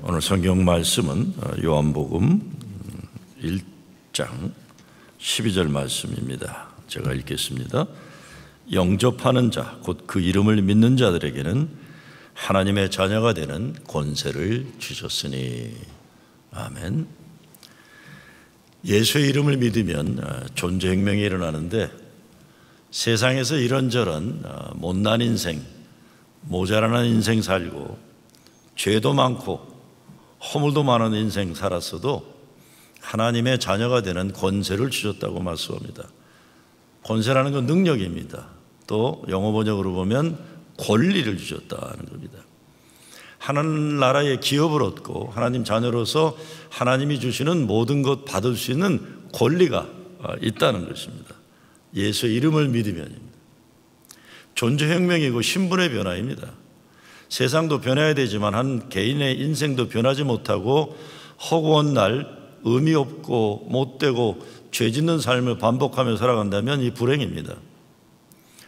오늘 성경 말씀은 요한복음 1장 12절 말씀입니다. 제가 읽겠습니다. 영접하는 자, 곧 그 이름을 믿는 자들에게는 하나님의 자녀가 되는 권세를 주셨으니. 아멘. 예수의 이름을 믿으면 존재혁명이 일어나는데, 세상에서 이런저런 못난 인생, 모자라는 인생 살고 죄도 많고 허물도 많은 인생 살았어도 하나님의 자녀가 되는 권세를 주셨다고 말씀합니다. 권세라는 건 능력입니다. 또 영어 번역으로 보면 권리를 주셨다는 겁니다. 하늘나라의 기업을 얻고 하나님 자녀로서 하나님이 주시는 모든 것 받을 수 있는 권리가 있다는 것입니다. 예수의 이름을 믿으면입니다. 존재혁명이고 신분의 변화입니다. 세상도 변해야 되지만 한 개인의 인생도 변하지 못하고 허구한 날 의미 없고 못되고 죄 짓는 삶을 반복하며 살아간다면 이 불행입니다.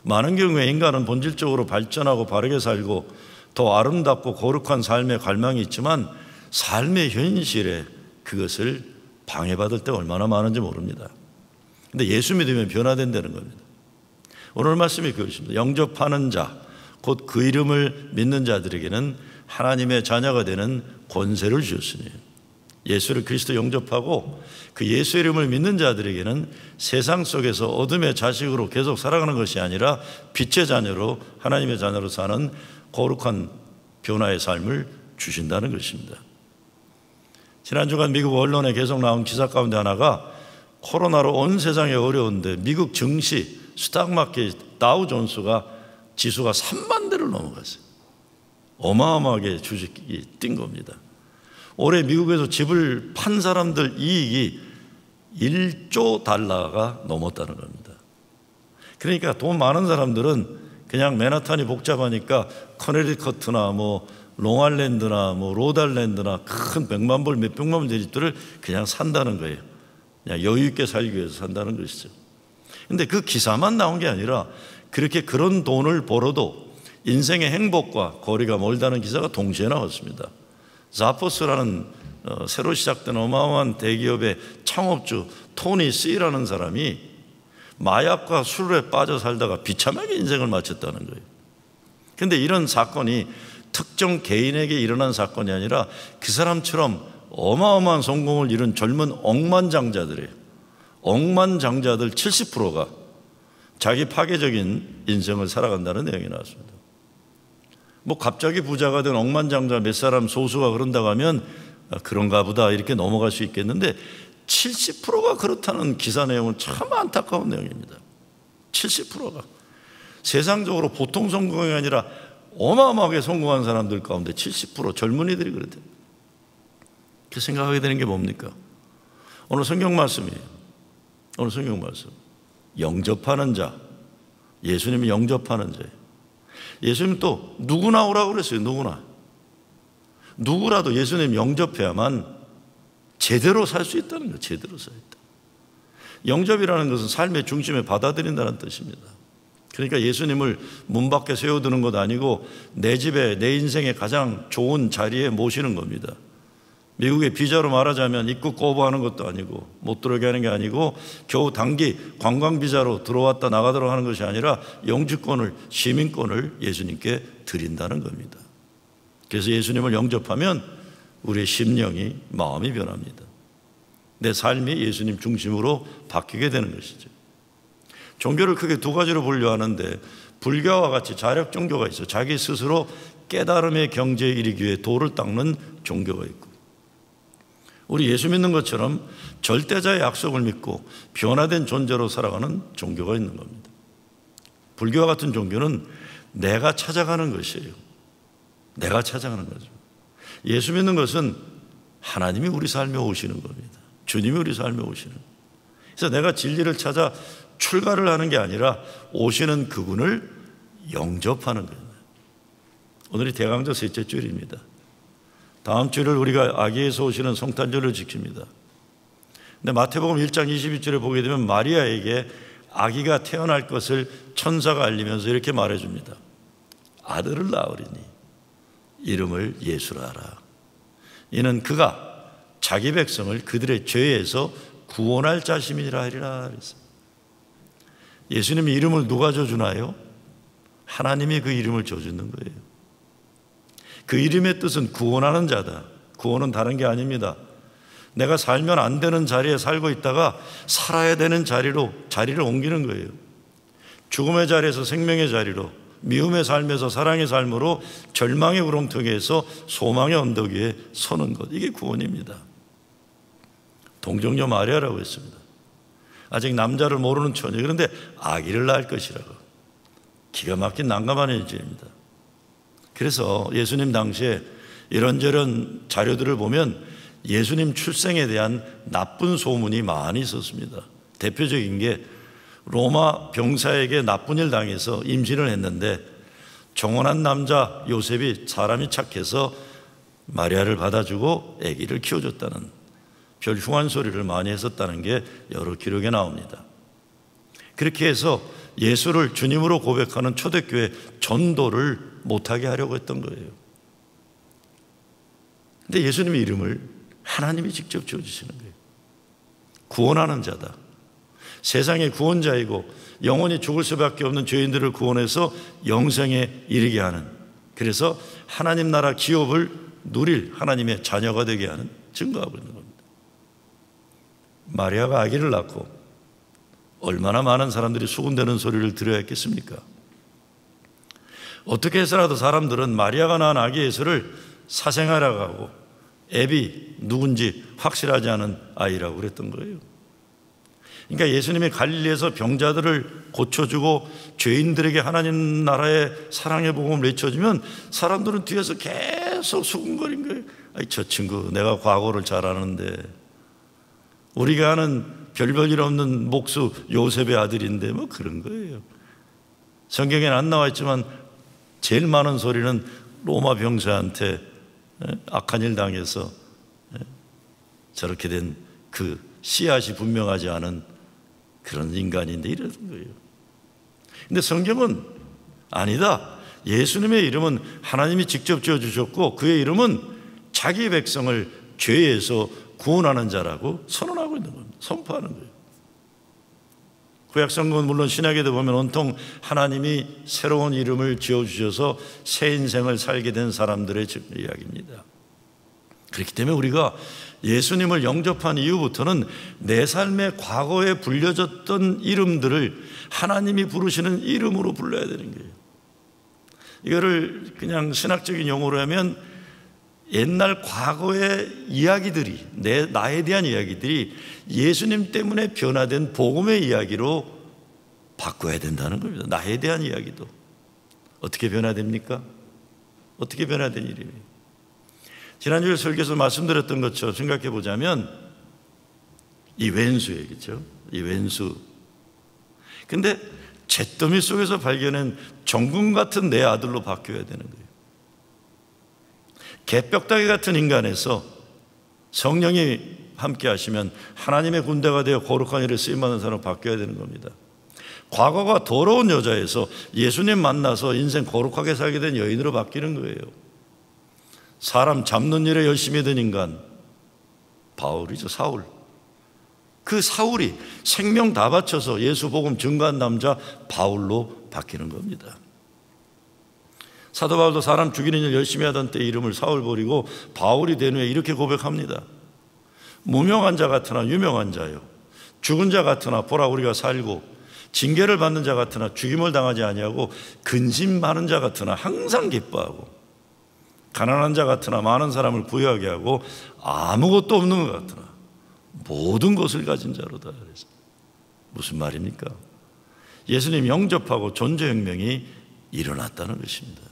많은 경우에 인간은 본질적으로 발전하고 바르게 살고 더 아름답고 거룩한 삶의 갈망이 있지만 삶의 현실에 그것을 방해받을 때가 얼마나 많은지 모릅니다. 근데 예수 믿으면 변화된다는 겁니다. 오늘 말씀이 그것입니다. 영접하는 자, 곧 그 이름을 믿는 자들에게는 하나님의 자녀가 되는 권세를 주셨으니, 예수를 그리스도 영접하고 그 예수 이름을 믿는 자들에게는 세상 속에서 어둠의 자식으로 계속 살아가는 것이 아니라 빛의 자녀로, 하나님의 자녀로 사는 거룩한 변화의 삶을 주신다는 것입니다. 지난 주간 미국 언론에 계속 나온 기사 가운데 하나가 코로나로 온 세상이 어려운데 미국 증시 스탁마켓 다우존스가 지수가 3만 대를 넘어갔어요. 어마어마하게 주식이 뛴 겁니다. 올해 미국에서 집을 판 사람들 이익이 1조 달러가 넘었다는 겁니다. 그러니까 돈 많은 사람들은 그냥 맨하탄이 복잡하니까 커네리커트나 롱아일랜드나 로달랜드나 큰 100만 불, 몇백만 불 집들을 그냥 산다는 거예요. 그냥 여유 있게 살기 위해서 산다는 것이죠. 근데 그 기사만 나온 게 아니라 그렇게 그런 돈을 벌어도 인생의 행복과 거리가 멀다는 기사가 동시에 나왔습니다. 자포스라는 새로 시작된 어마어마한 대기업의 창업주 토니 C라는 사람이 마약과 술에 빠져 살다가 비참하게 인생을 마쳤다는 거예요. 그런데 이런 사건이 특정 개인에게 일어난 사건이 아니라 그 사람처럼 어마어마한 성공을 이룬 젊은 억만장자들이에요. 억만장자들 70%가 자기 파괴적인 인생을 살아간다는 내용이 나왔습니다. 갑자기 부자가 된 억만장자 몇 사람 소수가 그런다고 하면 그런가 보다 이렇게 넘어갈 수 있겠는데 70%가 그렇다는 기사 내용은 참 안타까운 내용입니다. 70%가 세상적으로 보통 성공이 아니라 어마어마하게 성공한 사람들 가운데 70% 젊은이들이 그렇대요. 이렇게 생각하게 되는 게 뭡니까? 오늘 성경 말씀이에요. 오늘 성경 말씀. 영접하는 자, 예수님이 영접하는 자예요. 예수님 또 누구나 오라고 그랬어요. 누구라도 예수님 영접해야만 제대로 살 수 있다는 거예요. 제대로 살수 있다. 영접이라는 것은 삶의 중심에 받아들인다는 뜻입니다. 그러니까 예수님을 문 밖에 세워두는 것 아니고 내 집에, 내 인생의 가장 좋은 자리에 모시는 겁니다. 미국의 비자로 말하자면 입국 거부하는 것도 아니고 못 들어오게 하는 게 아니고 겨우 단기 관광비자로 들어왔다 나가도록 하는 것이 아니라 영주권을, 시민권을 예수님께 드린다는 겁니다. 그래서 예수님을 영접하면 우리의 심령이, 마음이 변합니다. 내 삶이 예수님 중심으로 바뀌게 되는 것이죠. 종교를 크게 두 가지로 분류하는데 불교와 같이 자력 종교가 있어요. 자기 스스로 깨달음의 경지에 이르기 위해 도를 닦는 종교가 있고, 우리 예수 믿는 것처럼 절대자의 약속을 믿고 변화된 존재로 살아가는 종교가 있는 겁니다. 불교와 같은 종교는 내가 찾아가는 것이에요. 내가 찾아가는 거죠. 예수 믿는 것은 하나님이 우리 삶에 오시는 겁니다. 주님이 우리 삶에 오시는 거예요. 그래서 내가 진리를 찾아 출가를 하는 게 아니라 오시는 그분을 영접하는 거예요. 오늘이 대강절 셋째 주일입니다. 다음 주를 우리가 아기에서 오시는 성탄절을 지킵니다. 근데 마태복음 1장 22절에 보게 되면 마리아에게 아기가 태어날 것을 천사가 알리면서 이렇게 말해줍니다. 아들을 낳으리니 이름을 예수라 하라. 이는 그가 자기 백성을 그들의 죄에서 구원할 자심이라 하리라 그랬어요. 예수님의 이름을 누가 줘주나요? 하나님이 그 이름을 줘주는 거예요. 그 이름의 뜻은 구원하는 자다. 구원은 다른 게 아닙니다. 내가 살면 안 되는 자리에 살고 있다가 살아야 되는 자리를 옮기는 거예요. 죽음의 자리에서 생명의 자리로, 미움의 삶에서 사랑의 삶으로, 절망의 우렁텅이에서 소망의 언덕 위에 서는 것, 이게 구원입니다. 동정녀 마리아라고 했습니다. 아직 남자를 모르는 처녀, 그런데 아기를 낳을 것이라고. 기가 막힌 난감한 일입니다. 그래서 예수님 당시에 이런저런 자료들을 보면 예수님 출생에 대한 나쁜 소문이 많이 있었습니다. 대표적인 게 로마 병사에게 나쁜 일 당해서 임신을 했는데 정혼한 남자 요셉이 사람이 착해서 마리아를 받아주고 아기를 키워줬다는 별 흉한 소리를 많이 했었다는 게 여러 기록에 나옵니다. 그렇게 해서 예수를 주님으로 고백하는 초대교회 전도를 못하게 하려고 했던 거예요. 근데 예수님의 이름을 하나님이 직접 지어주시는 거예요. 구원하는 자다. 세상의 구원자이고 영원히 죽을 수밖에 없는 죄인들을 구원해서 영생에 이르게 하는, 그래서 하나님 나라 기업을 누릴 하나님의 자녀가 되게 하는, 증거하고 있는 겁니다. 마리아가 아기를 낳고 얼마나 많은 사람들이 수군대는 소리를 들어야 했겠습니까? 어떻게 해서라도 사람들은 마리아가 낳은 아기 예수를 사생아라고 하고 애비 누군지 확실하지 않은 아이라고 그랬던 거예요. 그러니까 예수님이 갈릴리에서 병자들을 고쳐주고 죄인들에게 하나님 나라의 사랑의 복음을 외쳐주면 사람들은 뒤에서 계속 수군거린 거예요. 아이, 저 친구 내가 과거를 잘 아는데, 우리가 아는 별 일 없는 목수 요셉의 아들인데 뭐 그런 거예요. 성경에는 안 나와 있지만 제일 많은 소리는 로마 병사한테 악한 일 당해서 저렇게 된 그 씨앗이 분명하지 않은 그런 인간인데 이러는 거예요. 근데 성경은 아니다. 예수님의 이름은 하나님이 직접 지어주셨고 그의 이름은 자기 백성을 죄에서 구원하는 자라고 선언하고 있는 겁니다. 선포하는 거예요. 구약성경은 물론 신약에도 보면 온통 하나님이 새로운 이름을 지어주셔서 새 인생을 살게 된 사람들의 이야기입니다. 그렇기 때문에 우리가 예수님을 영접한 이후부터는 내 삶의 과거에 불려졌던 이름들을 하나님이 부르시는 이름으로 불러야 되는 거예요. 이거를 그냥 신학적인 용어로 하면 옛날 과거의 이야기들이, 나에 대한 이야기들이 예수님 때문에 변화된 복음의 이야기로 바꿔야 된다는 겁니다. 나에 대한 이야기도. 어떻게 변화됩니까? 어떻게 변화된 일이에요? 지난주에 설교에서 말씀드렸던 것처럼 생각해 보자면 이 왼수 얘기죠. 이 왼수. 근데 잿더미 속에서 발견한 정금 같은 내 아들로 바뀌어야 되는 거예요. 개벽다귀 같은 인간에서 성령이 함께 하시면 하나님의 군대가 되어 거룩한 일에 쓰임받는 사람으로 바뀌어야 되는 겁니다. 과거가 더러운 여자에서 예수님 만나서 인생 거룩하게 살게 된 여인으로 바뀌는 거예요. 사람 잡는 일에 열심히 된 인간, 바울이죠. 사울. 그 사울이 생명 다 바쳐서 예수 복음 증거한 남자 바울로 바뀌는 겁니다. 사도 바울도 사람 죽이는 일 열심히 하던 때 이름을 사울 버리고 바울이 된 후에 이렇게 고백합니다. 무명한 자 같으나 유명한 자요, 죽은 자 같으나 보라 우리가 살고, 징계를 받는 자 같으나 죽임을 당하지 아니하고, 근심 많은 자 같으나 항상 기뻐하고, 가난한 자 같으나 많은 사람을 부유하게 하고, 아무것도 없는 것 같으나 모든 것을 가진 자로다. 그래서 무슨 말입니까? 예수님 영접하고 존재혁명이 일어났다는 것입니다.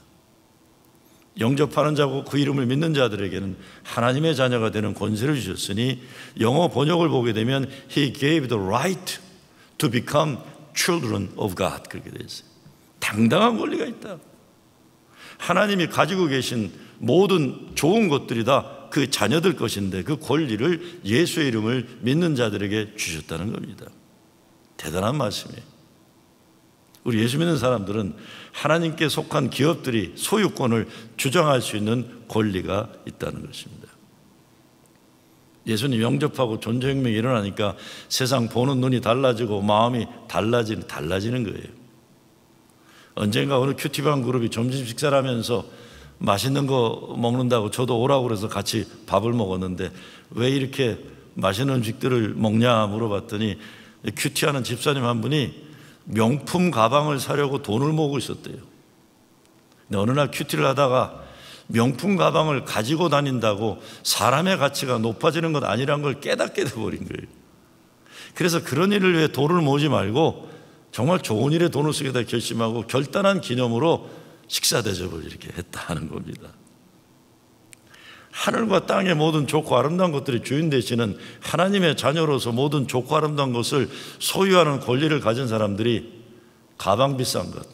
영접하는 자고 그 이름을 믿는 자들에게는 하나님의 자녀가 되는 권세를 주셨으니, 영어 번역을 보게 되면 He gave the right to become children of God, 그렇게 되어 있어요. 당당한 권리가 있다. 하나님이 가지고 계신 모든 좋은 것들이 다 그 자녀들 것인데 그 권리를 예수의 이름을 믿는 자들에게 주셨다는 겁니다. 대단한 말씀이에요. 우리 예수 믿는 사람들은 하나님께 속한 기업들이 소유권을 주장할 수 있는 권리가 있다는 것입니다. 예수님 영접하고 존재혁명이 일어나니까 세상 보는 눈이 달라지고 마음이 달라지는 거예요. 언젠가 어느 큐티방 그룹이 점심 식사를 하면서 맛있는 거 먹는다고 저도 오라고 그래서 같이 밥을 먹었는데 왜 이렇게 맛있는 음식들을 먹냐 물어봤더니 큐티하는 집사님 한 분이 명품 가방을 사려고 돈을 모으고 있었대요. 근데 어느 날 큐티를 하다가 명품 가방을 가지고 다닌다고 사람의 가치가 높아지는 것 아니란 걸 깨닫게 돼버린 거예요. 그래서 그런 일을 위해 돈을 모으지 말고 정말 좋은 일에 돈을 쓰겠다 결심하고 결단한 기념으로 식사 대접을 이렇게 했다는 겁니다. 하늘과 땅의 모든 좋고 아름다운 것들의 주인 되시는 하나님의 자녀로서 모든 좋고 아름다운 것을 소유하는 권리를 가진 사람들이 가방 비싼 것,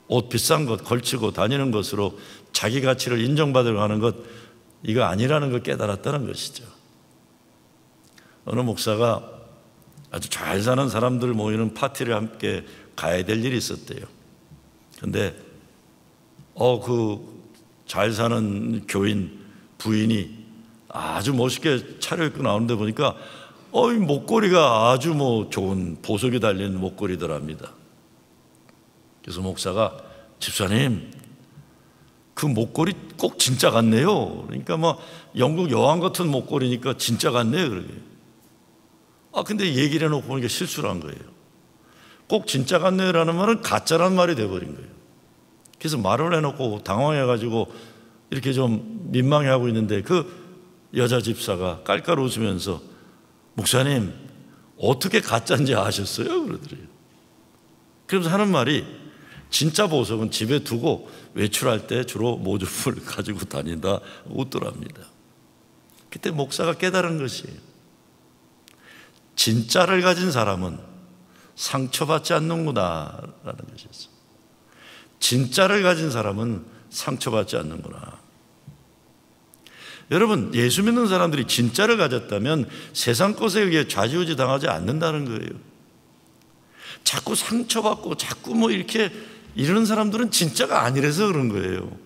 옷 비싼 것 걸치고 다니는 것으로 자기 가치를 인정받으려고 하는 것, 이거 아니라는 걸 깨달았다는 것이죠. 어느 목사가 아주 잘 사는 사람들 모이는 파티를 함께 가야 될 일이 있었대요. 근데 그 잘 사는 교인 부인이 아주 멋있게 차려입고 나오는데 보니까 이 목걸이가 아주 좋은 보석이 달린 목걸이더랍니다. 그래서 목사가 집사님 그 목걸이 꼭 진짜 같네요. 그러니까 영국 여왕 같은 목걸이니까 진짜 같네요. 그러게. 근데 얘기를 해놓고 보니까 실수를 한 거예요. 꼭 진짜 같네요라는 말은 가짜란 말이 돼버린 거예요. 그래서 말을 해놓고 당황해가지고 이렇게 좀 민망해하고 있는데 그 여자 집사가 깔깔 웃으면서 목사님 어떻게 가짜인지 아셨어요? 그러더래요. 그러면서 하는 말이 진짜 보석은 집에 두고 외출할 때 주로 모조품을 가지고 다닌다 웃더랍니다. 그때 목사가 깨달은 것이에요. 진짜를 가진 사람은 상처받지 않는구나 라는 것이었어요. 진짜를 가진 사람은 상처받지 않는구나. 여러분, 예수 믿는 사람들이 진짜를 가졌다면 세상 것에 의해 좌지우지 당하지 않는다는 거예요. 자꾸 상처받고 자꾸 이렇게 이러는 사람들은 진짜가 아니라서 그런 거예요.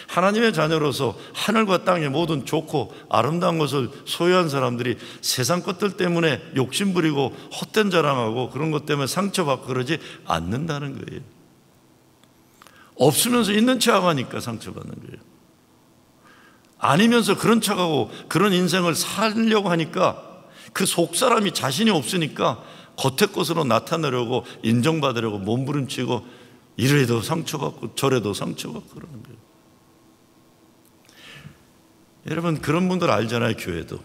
하나님의 자녀로서 하늘과 땅의 모든 좋고 아름다운 것을 소유한 사람들이 세상 것들 때문에 욕심부리고 헛된 자랑하고 그런 것 때문에 상처받고 그러지 않는다는 거예요. 없으면서 있는 척하고 하니까 상처받는 거예요. 아니면서 그런 척하고 그런 인생을 살려고 하니까 그 속사람이 자신이 없으니까 겉의 것으로 나타내려고 인정받으려고 몸부림치고 이래도 상처받고 저래도 상처받고 그러는 거예요. 여러분, 그런 분들 알잖아요. 교회도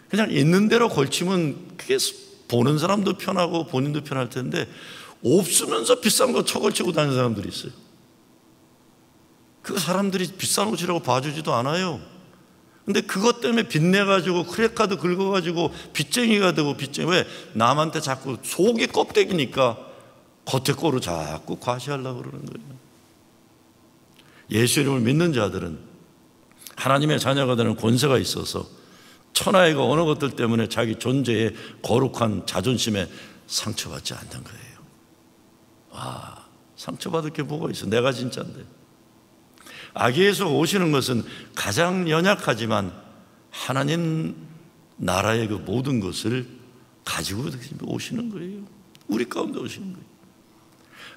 그냥 있는 대로 걸치면 그게 보는 사람도 편하고 본인도 편할 텐데 없으면서 비싼 거 쳐걸치고 다니는 사람들이 있어요. 그 사람들이 비싼 옷이라고 봐주지도 않아요. 근데 그것 때문에 빚내가지고 크레카드 긁어가지고 빚쟁이가 되고 왜 남한테 자꾸 속이 껍데기니까 겉에 거로 자꾸 과시하려고 그러는 거예요. 예수 이름을 믿는 자들은 하나님의 자녀가 되는 권세가 있어서 천하이가 어느 것들 때문에 자기 존재의 거룩한 자존심에 상처받지 않는 거예요. 상처받을 게 뭐가 있어? 내가 진짜인데. 악에서 오시는 것은 가장 연약하지만 하나님 나라의 그 모든 것을 가지고 오시는 거예요. 우리 가운데 오시는 거예요.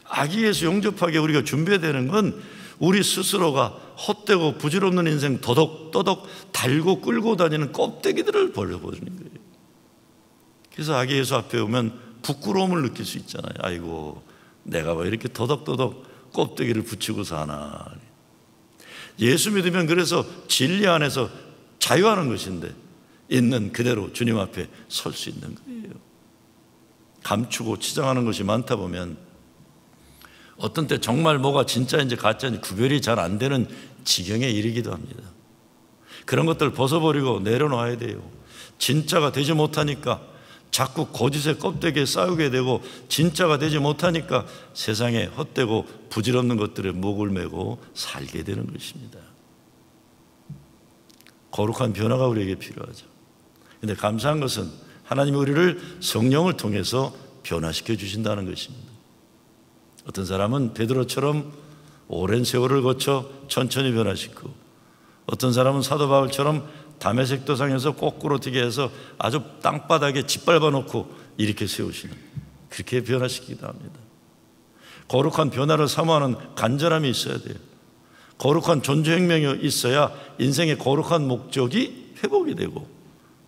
악에서 영접하게 우리가 준비되는 건 우리 스스로가 헛되고 부질없는 인생 더덕더덕 달고 끌고 다니는 껍데기들을 버려버리는 거예요. 그래서 악의 예수 앞에 오면 부끄러움을 느낄 수 있잖아요. 아이고, 내가 왜 이렇게 더덕더덕 껍데기를 붙이고 사나. 예수 믿으면 그래서 진리 안에서 자유하는 것인데 있는 그대로 주님 앞에 설 수 있는 거예요. 감추고 치장하는 것이 많다 보면 어떤 때 정말 뭐가 진짜인지 가짜인지 구별이 잘 안 되는 지경에 이르기도 합니다. 그런 것들 벗어버리고 내려놔야 돼요. 진짜가 되지 못하니까 자꾸 거짓의 껍데기에 싸우게 되고 진짜가 되지 못하니까 세상에 헛되고 부질없는 것들에 목을 메고 살게 되는 것입니다. 거룩한 변화가 우리에게 필요하죠. 그런데 감사한 것은 하나님이 우리를 성령을 통해서 변화시켜 주신다는 것입니다. 어떤 사람은 베드로처럼 오랜 세월을 거쳐 천천히 변화시키고 어떤 사람은 사도 바울처럼 다메섹 도상에서 거꾸로 튀게 해서 아주 땅바닥에 짓밟아 놓고 이렇게 세우시는, 그렇게 변화시키기도 합니다. 거룩한 변화를 사모하는 간절함이 있어야 돼요. 거룩한 존재혁명이 있어야 인생의 거룩한 목적이 회복이 되고,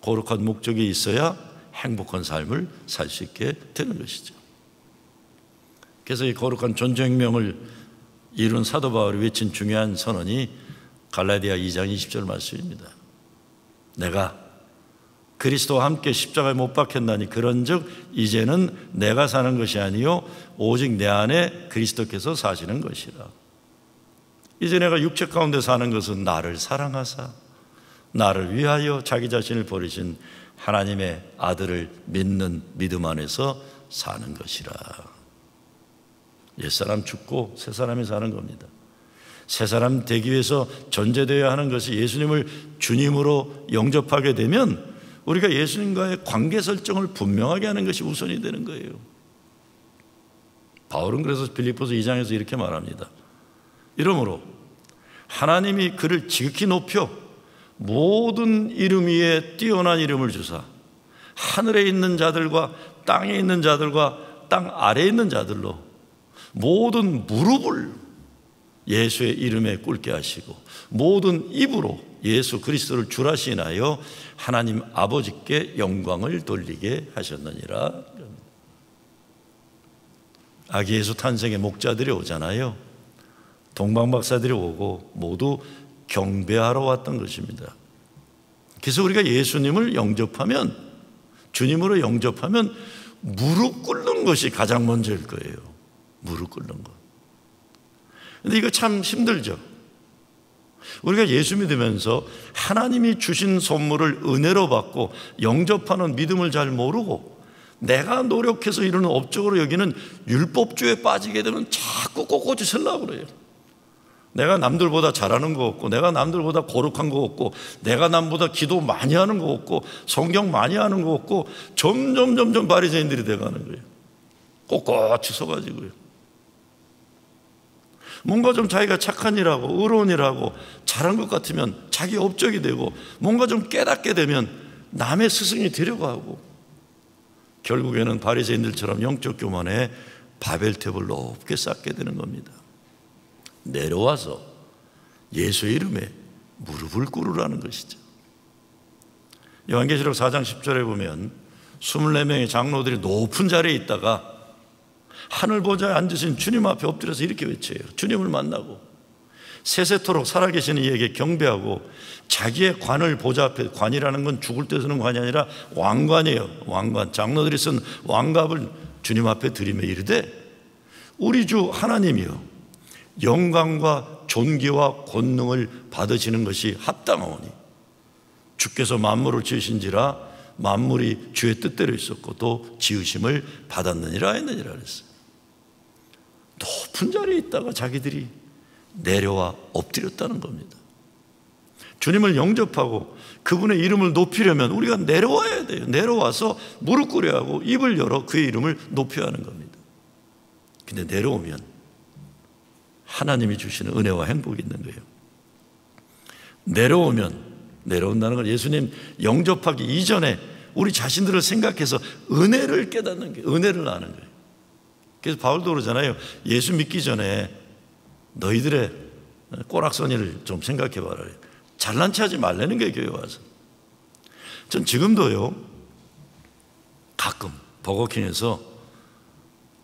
거룩한 목적이 있어야 행복한 삶을 살 수 있게 되는 것이죠. 그래서 이 거룩한 존재혁명을 이룬 사도 바울이 외친 중요한 선언이 갈라디아 2장 20절 말씀입니다. 내가 그리스도와 함께 십자가에 못 박혔나니 그런즉 이제는 내가 사는 것이 아니요 오직 내 안에 그리스도께서 사시는 것이라. 이제 내가 육체 가운데 사는 것은 나를 사랑하사 나를 위하여 자기 자신을 버리신 하나님의 아들을 믿는 믿음 안에서 사는 것이라. 옛사람 죽고 새 사람이 사는 겁니다. 새 사람 되기 위해서 전제되어야 하는 것이 예수님을 주님으로 영접하게 되면 우리가 예수님과의 관계 설정을 분명하게 하는 것이 우선이 되는 거예요. 바울은 그래서 빌립보서 2장에서 이렇게 말합니다. 이러므로 하나님이 그를 지극히 높여 모든 이름 위에 뛰어난 이름을 주사 하늘에 있는 자들과 땅에 있는 자들과 땅 아래에 있는 자들로 모든 무릎을 예수의 이름에 꿇게 하시고 모든 입으로 예수 그리스도를 주라 시인하여 하나님 아버지께 영광을 돌리게 하셨느니라. 아기 예수 탄생의 목자들이 오잖아요. 동방박사들이 오고 모두 경배하러 왔던 것입니다. 그래서 우리가 예수님을 영접하면, 주님으로 영접하면 무릎 꿇는 것이 가장 먼저일 거예요. 무릎 꿇는 것. 근데 이거 참 힘들죠. 우리가 예수 믿으면서 하나님이 주신 선물을 은혜로 받고 영접하는 믿음을 잘 모르고 내가 노력해서 이루는 업적으로 여기는 율법주의에 빠지게 되면 자꾸 꼬꼬지으려고 그래요. 내가 남들보다 잘하는 거 없고, 내가 남들보다 거룩한 거 없고, 내가 남보다 기도 많이 하는 거 없고, 성경 많이 하는 거 없고, 점점 바리새인들이 돼가는 거예요. 꼿꼿이 서가지고요. 뭔가 좀 자기가 착한 일하고 의로운 일하고 잘한 것 같으면 자기 업적이 되고, 뭔가 좀 깨닫게 되면 남의 스승이 되려고 하고, 결국에는 바리새인들처럼 영적 교만에 바벨탑을 높게 쌓게 되는 겁니다. 내려와서 예수의 이름에 무릎을 꿇으라는 것이죠. 요한계시록 4장 10절에 보면 24명의 장로들이 높은 자리에 있다가 하늘 보좌에 앉으신 주님 앞에 엎드려서 이렇게 외쳐요. 주님을 만나고 세세토록 살아계신 이에게 경배하고 자기의 관을 보좌 앞에, 관이라는 건 죽을 때 쓰는 관이 아니라 왕관이에요. 왕관. 장로들이 쓴 왕갑을 주님 앞에 드리며 이르되 우리 주 하나님이여 영광과 존귀와 권능을 받으시는 것이 합당하오니 주께서 만물을 지으신지라 만물이 주의 뜻대로 있었고 또 지으심을 받았느니라 했느니라 그랬어요. 높은 자리에 있다가 자기들이 내려와 엎드렸다는 겁니다. 주님을 영접하고 그분의 이름을 높이려면 우리가 내려와야 돼요. 내려와서 무릎 꿇어야 하고 입을 열어 그의 이름을 높여야 하는 겁니다. 근데 내려오면 하나님이 주시는 은혜와 행복이 있는 거예요. 내려온다는 건 예수님 영접하기 이전에 우리 자신들을 생각해서 은혜를 깨닫는 거예요. 은혜를 아는 거예요. 그래서 바울도 그러잖아요. 예수 믿기 전에 너희들의 꼬락서니를 좀 생각해 봐라. 잘난 체 하지 말라는 거예요. 교회 와서. 전 지금도요, 가끔 버거킹에서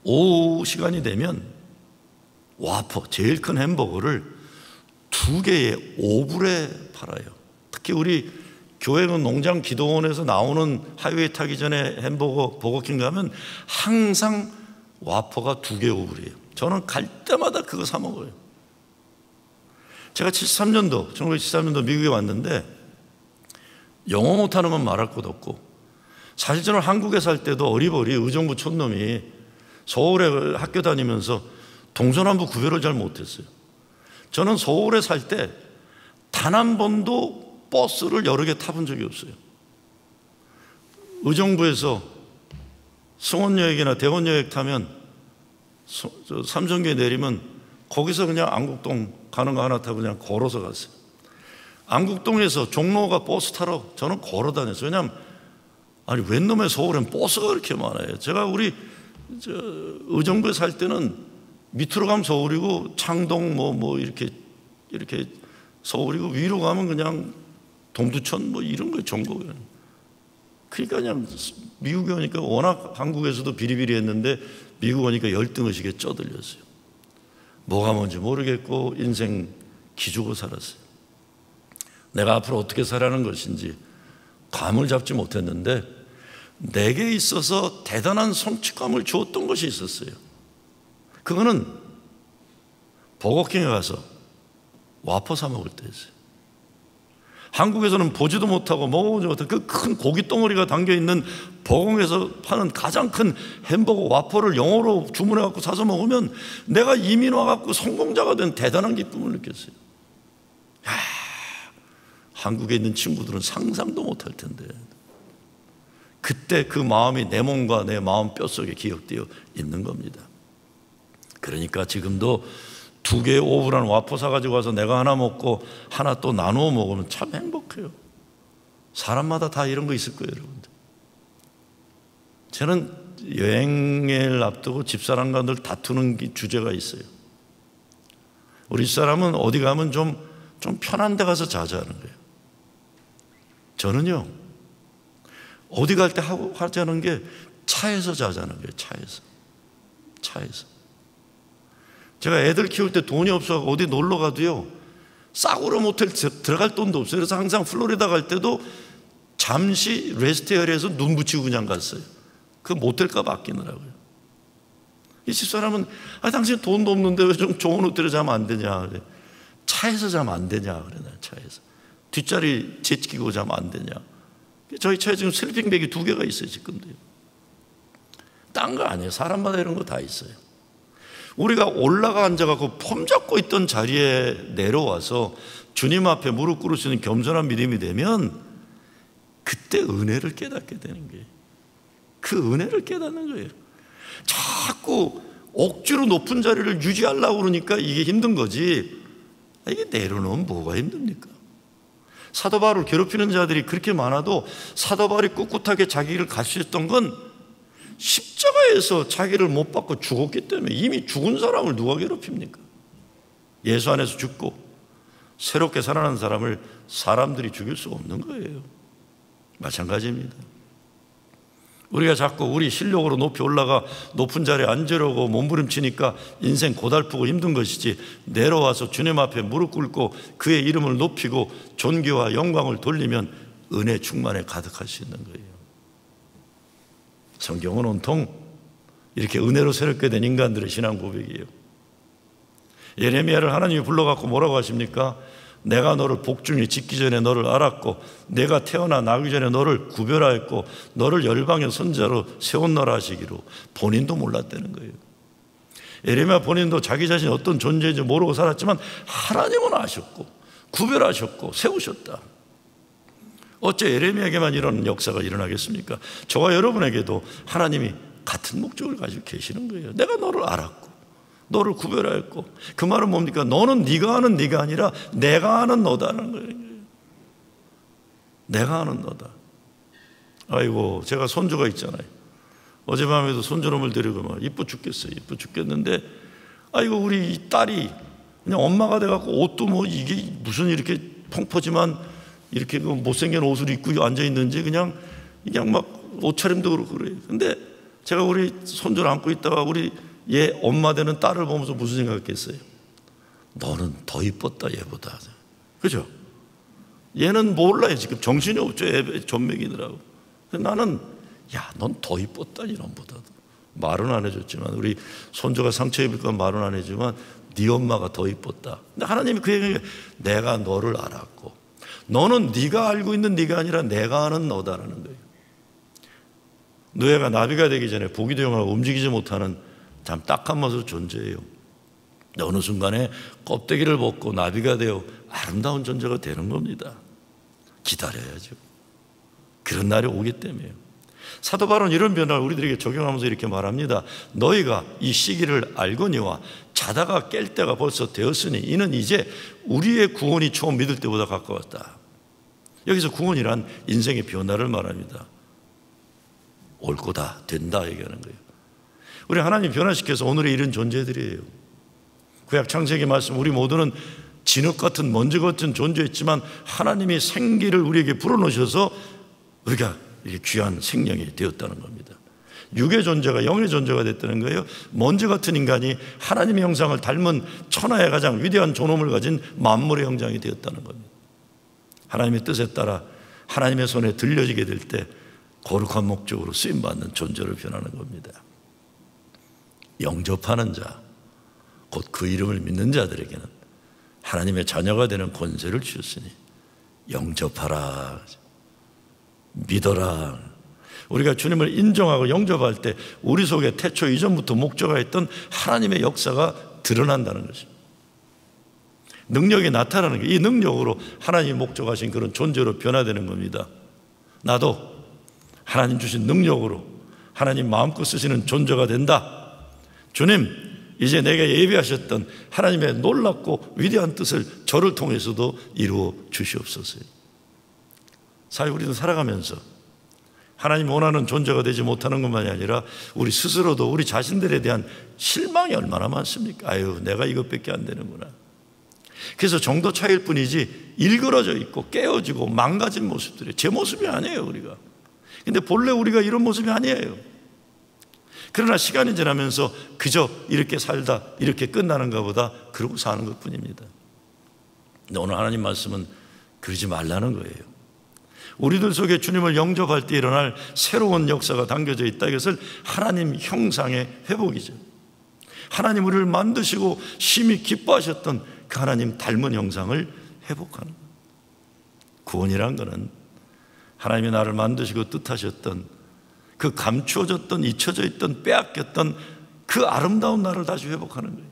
오후 시간이 되면 와퍼, 제일 큰 햄버거를 2개에 5불에 팔아요. 특히 우리 교회는 농장 기도원에서 나오는 하이웨이 타기 전에 햄버거, 버거킹 가면 항상 와퍼가 2개 5불이에요. 저는 갈 때마다 그거 사 먹어요. 제가 1973년도 미국에 왔는데 영어 못하는 건 말할 것 없고, 사실 저는 한국에 살 때도 어리버리 의정부 촌놈이 서울에 학교 다니면서 동서남북 구별을 잘 못했어요. 저는 서울에 살 때 단 한 번도 버스를 여러 개 타본 적이 없어요. 의정부에서 승원여역이나 대원여역 타면 삼성교에 내리면 거기서 그냥 안국동 가는 거 하나 타고 그냥 걸어서 갔어요. 안국동에서 종로가 버스 타러 저는 걸어 다녔어요. 왜냐하면 아니 웬 놈의 서울엔 버스가 그렇게 많아요. 제가 우리 의정부에 살 때는 밑으로 가면 서울이고 창동 뭐 이렇게 서울이고 위로 가면 그냥 동두천 뭐 이런 거 전국이에요. 그러니까 그냥 미국에 오니까 워낙 한국에서도 비리비리했는데 미국 오니까 열등의식에 쪄들렸어요. 뭐가 뭔지 모르겠고 인생 기죽어 살았어요. 내가 앞으로 어떻게 살아가는 것인지 감을 잡지 못했는데 내게 있어서 대단한 성취감을 주었던 것이 있었어요. 그거는 버거킹에 가서 와퍼 사 먹을 때였어요. 한국에서는 보지도 못하고 먹어보지 못하고 그 큰 고기 덩어리가 담겨있는 버거킹에서 파는 가장 큰 햄버거 와퍼를 영어로 주문해갖고 사서 먹으면 내가 이민 와갖고 성공자가 된 대단한 기쁨을 느꼈어요. 한국에 있는 친구들은 상상도 못할 텐데 그때 그 마음이 내 몸과 내 마음 뼛속에 기억되어 있는 겁니다. 그러니까 지금도 2개의 오브라는 와퍼 사가지고 와서 내가 하나 먹고 하나 또 나누어 먹으면 참 행복해요. 사람마다 다 이런 거 있을 거예요, 여러분들. 저는 여행을 앞두고 집사람과 늘 다투는 주제가 있어요. 우리 집사람은 어디 가면 좀 편한 데 가서 자자는 거예요. 저는요, 어디 갈 때 하자는 게 차에서 자자는 거예요. 차에서. 제가 애들 키울 때 돈이 없어서 어디 놀러 가도요, 싸구려 모텔 들어갈 돈도 없어요. 그래서 항상 플로리다 갈 때도 잠시 레스트에어리에서 눈 붙이고 그냥 갔어요. 그 모텔값 아끼느라고요. 이 집사람은 당신 돈도 없는데 왜 좀 좋은 호텔에 자면 안 되냐 그래. 차에서 자면 안 되냐 그래. 차에서 뒷자리 제치고 자면 안 되냐. 저희 차에 지금 슬리핑백이 2개가 있어요. 지금도요. 딴 거 아니에요. 사람마다 이런 거 다 있어요. 우리가 올라가 앉아갖고 폼 잡고 있던 자리에 내려와서 주님 앞에 무릎 꿇을 수 있는 겸손한 믿음이 되면 그때 은혜를 깨닫게 되는 거예요. 그 은혜를 깨닫는 거예요. 자꾸 억지로 높은 자리를 유지하려고 그러니까 이게 힘든 거지. 이게 내려놓으면 뭐가 힘듭니까? 사도 바울을 괴롭히는 자들이 그렇게 많아도 사도 바울이 꿋꿋하게 자기를 갈 수 있었던 건 십자가에서 자기를 못 받고 죽었기 때문에. 이미 죽은 사람을 누가 괴롭힙니까? 예수 안에서 죽고 새롭게 살아난 사람을 사람들이 죽일 수가 없는 거예요. 마찬가지입니다. 우리가 자꾸 우리 실력으로 높이 올라가 높은 자리에 앉으려고 몸부림치니까 인생 고달프고 힘든 것이지, 내려와서 주님 앞에 무릎 꿇고 그의 이름을 높이고 존귀와 영광을 돌리면 은혜 충만에 가득할 수 있는 거예요. 성경은 온통 이렇게 은혜로 새롭게 된 인간들의 신앙 고백이에요. 예레미야를 하나님이 불러갖고 뭐라고 하십니까? 내가 너를 복중에 짓기 전에 너를 알았고 내가 태어나 나기 전에 너를 구별하였고 너를 열방의 선자로 세웠노라 하시기로. 본인도 몰랐다는 거예요. 예레미야 본인도 자기 자신이 어떤 존재인지 모르고 살았지만 하나님은 아셨고 구별하셨고 세우셨다. 어째 예레미야에게만 이런 역사가 일어나겠습니까? 저와 여러분에게도 하나님이 같은 목적을 가지고 계시는 거예요. 내가 너를 알았고 너를 구별하였고. 그 말은 뭡니까? 너는 네가 아는 네가 아니라 내가 아는 너다는 거예요. 내가 아는 너다. 아이고, 제가 손주가 있잖아요. 어젯밤에도 손주놈을 데리고 막 이뻐 죽겠어요. 이뻐 죽겠는데 아이고, 우리 이 딸이 그냥 엄마가 돼갖고 옷도 뭐 이게 무슨 이렇게 펑퍼지만 이렇게 그 못생긴 옷을 입고 앉아있는지 그냥 막 옷차림도 그렇고 그래요. 근데 제가 우리 손주를 안고 있다가 우리 얘 엄마 되는 딸을 보면서 무슨 생각했겠어요? 너는 더 이뻤다 얘보다. 그죠? 얘는 몰라요. 지금 정신이 없죠. 애 존맥이더라고. 나는 야, 넌 더 이뻤다 이놈보다도. 말은 안 해줬지만, 우리 손주가 상처 입을까 말은 안 해주지만 네 엄마가 더 이뻤다. 근데 하나님이 그 얘기를, 내가 너를 알았고 너는 네가 알고 있는 네가 아니라 내가 아는 너다라는 거예요. 노예가 나비가 되기 전에 보기도 영하고 움직이지 못하는 참 딱한 모습 존재예요. 어느 순간에 껍데기를 벗고 나비가 되어 아름다운 존재가 되는 겁니다. 기다려야죠. 그런 날이 오기 때문에요. 사도 바울은 이런 변화를 우리들에게 적용하면서 이렇게 말합니다. 너희가 이 시기를 알거니와 자다가 깰 때가 벌써 되었으니 이는 이제 우리의 구원이 처음 믿을 때보다 가까웠다. 여기서 구원이란 인생의 변화를 말합니다. 올 거다, 된다 얘기하는 거예요. 우리 하나님 변화시켜서 오늘의 이런 존재들이에요. 구약 창세기 말씀, 우리 모두는 진흙 같은 먼지 같은 존재였지만 하나님이 생기를 우리에게 불어넣으셔서 우리가 이렇게 귀한 생명이 되었다는 겁니다. 육의 존재가 영의 존재가 됐다는 거예요. 먼지 같은 인간이 하나님의 형상을 닮은 천하의 가장 위대한 존엄을 가진 만물의 형상이 되었다는 겁니다. 하나님의 뜻에 따라 하나님의 손에 들려지게 될 때 거룩한 목적으로 쓰임받는 존재로 변하는 겁니다. 영접하는 자, 곧 그 이름을 믿는 자들에게는 하나님의 자녀가 되는 권세를 주셨으니 영접하라, 믿어라. 우리가 주님을 인정하고 영접할 때 우리 속에 태초 이전부터 목적하였던 하나님의 역사가 드러난다는 것입니다. 능력이 나타나는 게 이 능력으로 하나님이 목적하신 그런 존재로 변화되는 겁니다. 나도 하나님 주신 능력으로 하나님 마음껏 쓰시는 존재가 된다. 주님, 이제 내가 예비하셨던 하나님의 놀랍고 위대한 뜻을 저를 통해서도 이루어 주시옵소서. 사실 우리도 살아가면서 하나님 원하는 존재가 되지 못하는 것만이 아니라 우리 스스로도 우리 자신들에 대한 실망이 얼마나 많습니까? 아유, 내가 이것밖에 안 되는구나. 그래서 정도 차이일 뿐이지 일그러져 있고 깨어지고 망가진 모습들이 제 모습이 아니에요, 우리가. 근데 본래 우리가 이런 모습이 아니에요. 그러나 시간이 지나면서 그저 이렇게 살다 이렇게 끝나는가 보다 그러고 사는 것 뿐입니다. 근데 오늘 하나님 말씀은 그러지 말라는 거예요. 우리들 속에 주님을 영접할 때 일어날 새로운 역사가 담겨져 있다. 이것을 하나님 형상의 회복이죠. 하나님 우리를 만드시고 심히 기뻐하셨던 그 하나님 닮은 형상을 회복하는 거예요. 구원이란 것은 하나님이 나를 만드시고 뜻하셨던 그 감추어졌던, 잊혀져 있던, 빼앗겼던 그 아름다운 나를 다시 회복하는 거예요.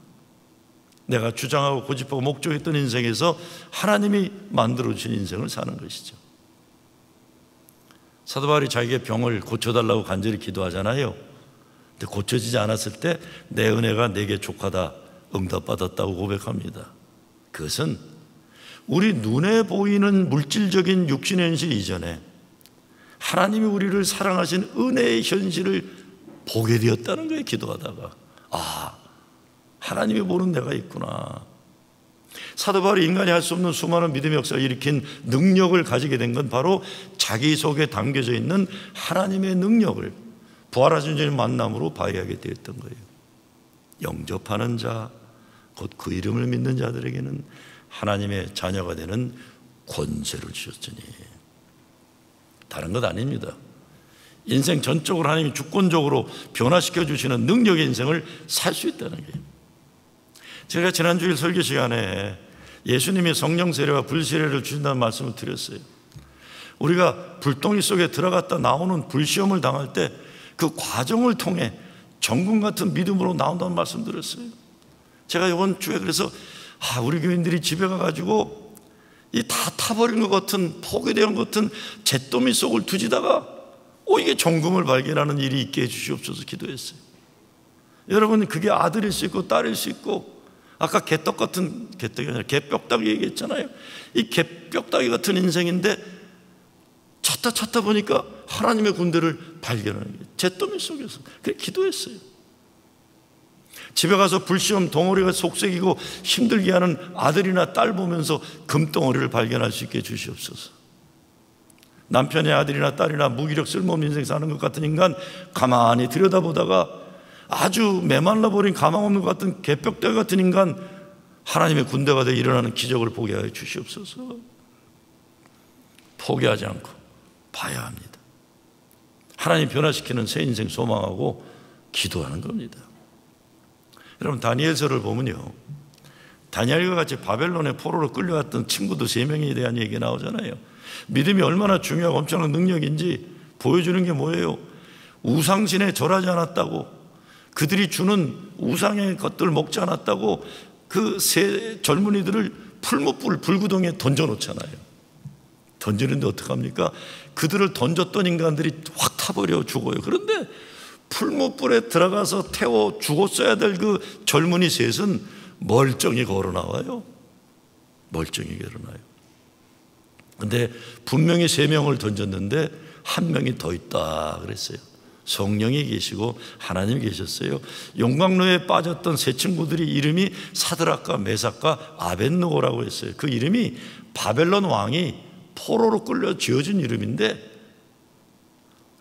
내가 주장하고 고집하고 목적했던 인생에서 하나님이 만들어주신 인생을 사는 것이죠. 사도 바울이 자기의 병을 고쳐달라고 간절히 기도하잖아요. 근데 고쳐지지 않았을 때 내 은혜가 내게 족하다 응답받았다고 고백합니다. 그것은 우리 눈에 보이는 물질적인 육신의 현실 이전에 하나님이 우리를 사랑하신 은혜의 현실을 보게 되었다는 거예요. 기도하다가 아, 하나님이 보는 내가 있구나. 사도 바울이 인간이 할 수 없는 수많은 믿음의 역사를 일으킨 능력을 가지게 된 건 바로 자기 속에 담겨져 있는 하나님의 능력을 부활하신 주님 만남으로 발휘하게 되었던 거예요. 영접하는 자, 곧 그 이름을 믿는 자들에게는 하나님의 자녀가 되는 권세를 주셨으니. 다른 것 아닙니다. 인생 전적으로 하나님이 주권적으로 변화시켜 주시는 능력의 인생을 살 수 있다는 거예요. 제가 지난주일 설교 시간에 예수님이 성령 세례와 불세례를 주신다는 말씀을 드렸어요. 우리가 불덩이 속에 들어갔다 나오는 불시험을 당할 때 그 과정을 통해 정금 같은 믿음으로 나온다는 말씀 드렸어요. 제가 이번 주에 그래서 우리 교인들이 집에 가가지고 이 다 타버린 것 같은 포기된 것 같은 잿더미 속을 두지다가 이게 정금을 발견하는 일이 있게 해주시옵소서 기도했어요. 여러분, 그게 아들일 수 있고 딸일 수 있고, 아까 개떡 같은, 개떡이 아니라 개뼈다귀 얘기했잖아요. 이 개뼈다귀 같은 인생인데 찾다 보니까 하나님의 군대를 발견하는 게 잿더미 속에서. 그래 기도했어요. 집에 가서 불시험 덩어리가 속색이고 힘들게 하는 아들이나 딸 보면서 금덩어리를 발견할 수 있게 해주시옵소서. 남편의 아들이나 딸이나 무기력 쓸모없는 인생 사는 것 같은 인간 가만히 들여다보다가 아주 메말라버린 가망 없는 것 같은 개벽대 같은 인간 하나님의 군대가 되어 일어나는 기적을 보게 하여 주시옵소서. 포기하지 않고 봐야 합니다. 하나님 변화시키는 새 인생 소망하고 기도하는 겁니다. 여러분, 다니엘서를 보면요, 다니엘과 같이 바벨론의 포로로 끌려왔던 친구들 3명에 대한 얘기 나오잖아요. 믿음이 얼마나 중요하고 엄청난 능력인지 보여주는 게 뭐예요? 우상신에 절하지 않았다고, 그들이 주는 우상의 것들을 먹지 않았다고 그 세 젊은이들을 풀무불 불구덩이에 던져놓잖아요. 던지는데 어떡합니까? 그들을 던졌던 인간들이 확 타버려 죽어요. 그런데 풀무불에 들어가서 태워 죽었어야 될 그 젊은이 셋은 멀쩡히 걸어 나와요. 멀쩡히 걸어 나와요. 근데 분명히 3명을 던졌는데 1명이 더 있다 그랬어요. 성령이 계시고 하나님이 계셨어요. 용광로에 빠졌던 세 친구들이 이름이 사드락과 메삭과 아벳느고라고 했어요. 그 이름이 바벨론 왕이 포로로 끌려 지어준 이름인데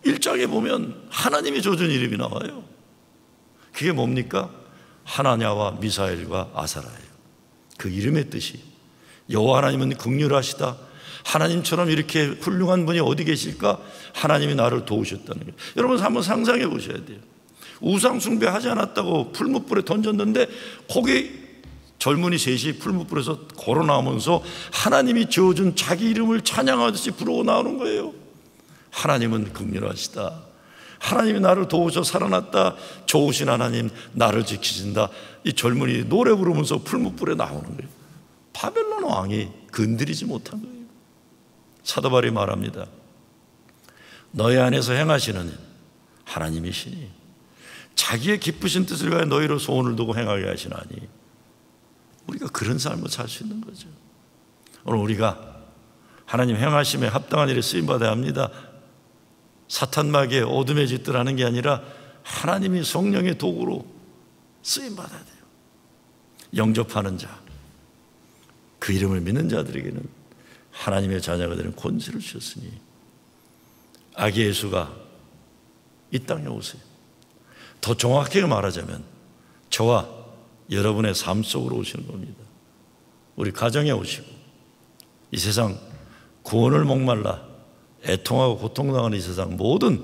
1장에 보면 하나님이 지어준 이름이 나와요. 그게 뭡니까? 하나냐와 미사엘과 아사라예요. 그 이름의 뜻이 여호와 하나님은 긍휼하시다. 하나님처럼 이렇게 훌륭한 분이 어디 계실까? 하나님이 나를 도우셨다는 거예요. 여러분 한번 상상해 보셔야 돼요. 우상 숭배하지 않았다고 풀무불에 던졌는데 거기 젊은이 셋이 풀무불에서 걸어 나오면서 하나님이 지어준 자기 이름을 찬양하듯이 부르고 나오는 거예요. 하나님은 긍휼하시다. 하나님이 나를 도우셔 살아났다. 좋으신 하나님 나를 지키신다. 이 젊은이 노래 부르면서 풀무불에 나오는 거예요. 바벨론 왕이 건드리지 못한 거예요. 사도 바울이 말합니다. 너희 안에서 행하시는 하나님이시니 자기의 기쁘신 뜻을 위하여 너희로 소원을 두고 행하게 하시나니 우리가 그런 삶을 살 수 있는 거죠. 오늘 우리가 하나님 행하심에 합당한 일에 쓰임받아야 합니다. 사탄마귀의 어둠의 짓들 하는 게 아니라 하나님이 성령의 도구로 쓰임받아야 돼요. 영접하는 자, 그 이름을 믿는 자들에게는 하나님의 자녀가 되는 권세를 주셨으니 아기 예수가 이 땅에 오세요. 더 정확하게 말하자면 저와 여러분의 삶 속으로 오시는 겁니다. 우리 가정에 오시고 이 세상 구원을 목말라 애통하고 고통당하는 이 세상 모든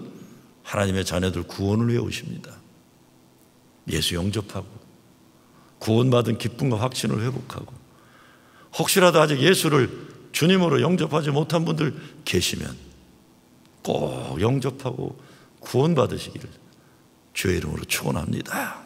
하나님의 자녀들 구원을 위해 오십니다. 예수 영접하고 구원받은 기쁨과 확신을 회복하고 혹시라도 아직 예수를 주님으로 영접하지 못한 분들 계시면 꼭 영접하고 구원받으시기를 주의 이름으로 축원합니다.